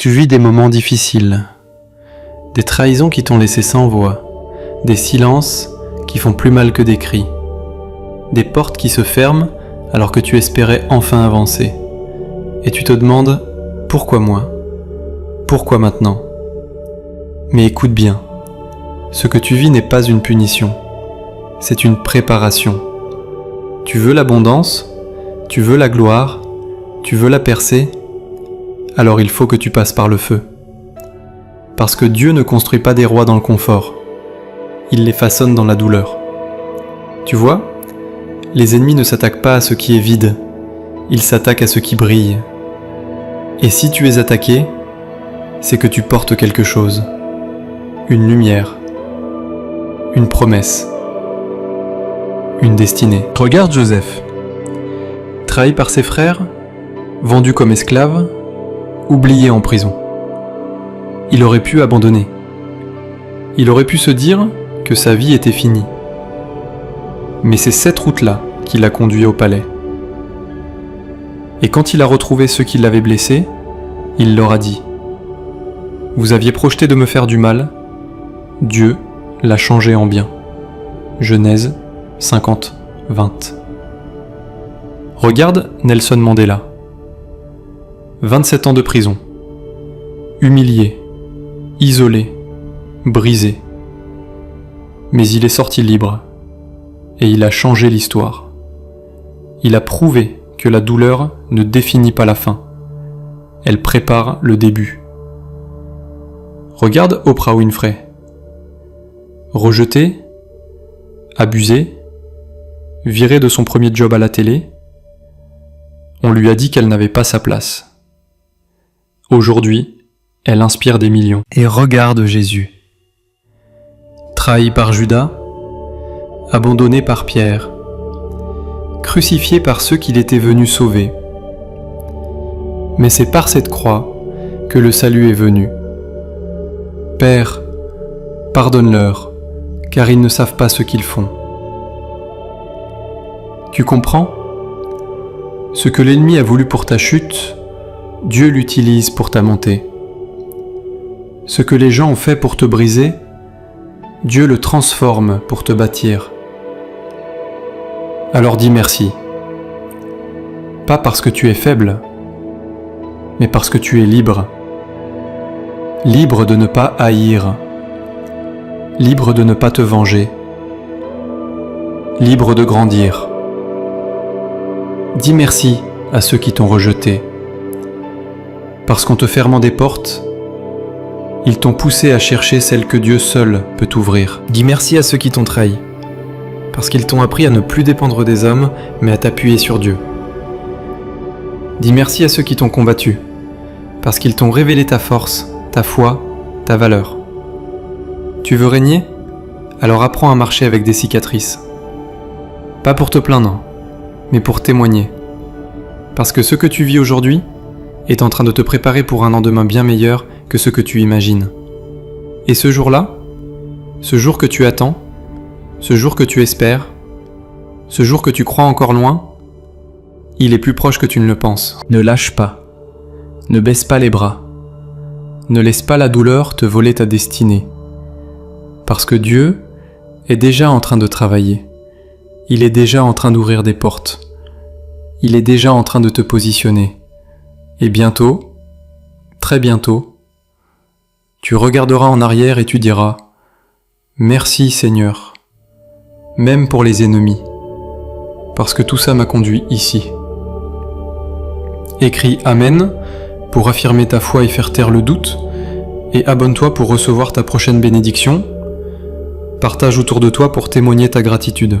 Tu vis des moments difficiles, des trahisons qui t'ont laissé sans voix, des silences qui font plus mal que des cris, des portes qui se ferment alors que tu espérais enfin avancer. Et tu te demandes « Pourquoi moi ? Pourquoi maintenant ?» Mais écoute bien, ce que tu vis n'est pas une punition, c'est une préparation. Tu veux l'abondance, tu veux la gloire, tu veux la percée, alors il faut que tu passes par le feu. Parce que Dieu ne construit pas des rois dans le confort, il les façonne dans la douleur. Tu vois, les ennemis ne s'attaquent pas à ce qui est vide, ils s'attaquent à ce qui brille. Et si tu es attaqué, c'est que tu portes quelque chose, une lumière, une promesse, une destinée. Regarde Joseph, trahi par ses frères, vendu comme esclave, oublié en prison. Il aurait pu abandonner. Il aurait pu se dire que sa vie était finie. Mais c'est cette route-là qui l'a conduit au palais. Et quand il a retrouvé ceux qui l'avaient blessé, il leur a dit : « Vous aviez projeté de me faire du mal, Dieu l'a changé en bien. » Genèse 50, 20. Regarde Nelson Mandela. 27 ans de prison. Humilié, isolé, brisé. Mais il est sorti libre. Et il a changé l'histoire. Il a prouvé que la douleur ne définit pas la fin. Elle prépare le début. Regarde Oprah Winfrey. Rejetée, abusée, virée de son premier job à la télé, on lui a dit qu'elle n'avait pas sa place. Aujourd'hui, elle inspire des millions. Et regarde Jésus. Trahi par Judas, abandonné par Pierre, crucifié par ceux qu'il était venu sauver. Mais c'est par cette croix que le salut est venu. Père, pardonne-leur, car ils ne savent pas ce qu'ils font. Tu comprends ? Ce que l'ennemi a voulu pour ta chute, Dieu l'utilise pour ta montée. Ce que les gens ont fait pour te briser, Dieu le transforme pour te bâtir. Alors dis merci. Pas parce que tu es faible, mais parce que tu es libre. Libre de ne pas haïr. Libre de ne pas te venger. Libre de grandir. Dis merci à ceux qui t'ont rejeté. Parce qu'en te fermant des portes, ils t'ont poussé à chercher celle que Dieu seul peut ouvrir. Dis merci à ceux qui t'ont trahi, parce qu'ils t'ont appris à ne plus dépendre des hommes, mais à t'appuyer sur Dieu. Dis merci à ceux qui t'ont combattu, parce qu'ils t'ont révélé ta force, ta foi, ta valeur. Tu veux régner ? Alors apprends à marcher avec des cicatrices. Pas pour te plaindre, mais pour témoigner. Parce que ce que tu vis aujourd'hui est en train de te préparer pour un lendemain bien meilleur que ce que tu imagines. Et ce jour-là, ce jour que tu attends, ce jour que tu espères, ce jour que tu crois encore loin, il est plus proche que tu ne le penses. Ne lâche pas, ne baisse pas les bras, ne laisse pas la douleur te voler ta destinée. Parce que Dieu est déjà en train de travailler, il est déjà en train d'ouvrir des portes, il est déjà en train de te positionner. Et bientôt, très bientôt, tu regarderas en arrière et tu diras « Merci Seigneur », même pour les ennemis, parce que tout ça m'a conduit ici. Écris « Amen » pour affirmer ta foi et faire taire le doute, et abonne-toi pour recevoir ta prochaine bénédiction. Partage autour de toi pour témoigner ta gratitude.